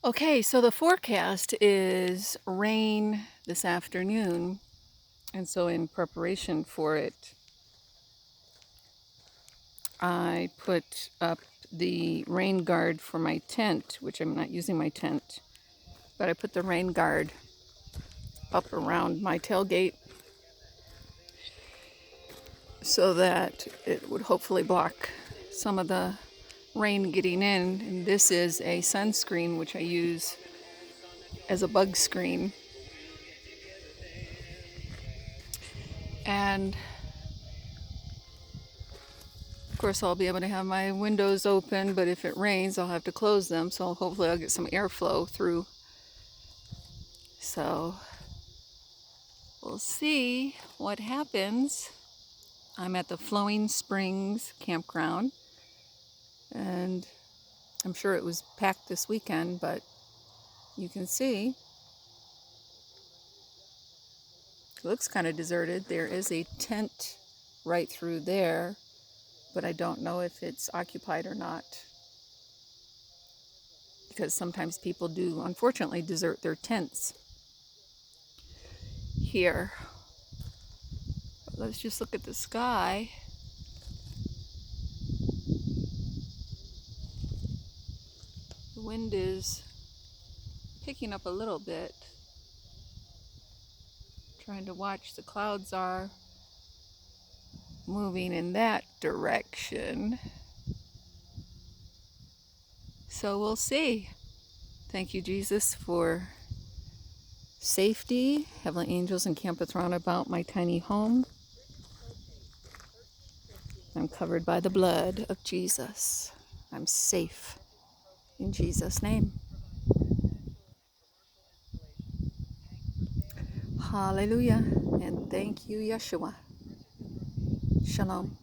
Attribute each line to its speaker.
Speaker 1: Okay, so the forecast is rain this afternoon. And so, in preparation for it, I put up the rain guard for my tent, which I'm not using my tent, but I put the rain guard up around my tailgate so that it would hopefully block some of the rain getting in. And this is a sunscreen, which I use as a bug screen. And of course, I'll be able to have my windows open, but if it rains, I'll have to close them. So hopefully I'll get some airflow through. So we'll see what happens. I'm at the Flowing Springs campground, and I'm sure it was packed this weekend, but you can see it looks kind of deserted. There is a tent right through there, but I don't know if it's occupied or not, because sometimes people do, unfortunately, desert their tents here. But let's just look at the sky. The wind is picking up a little bit. Trying to watch, the clouds are moving in that direction. So we'll see. Thank you, Jesus, for safety. Heavenly angels encampeth round about my tiny home. I'm covered by the blood of Jesus. I'm safe in Jesus' name. Hallelujah. And thank you, Yeshua. Shalom.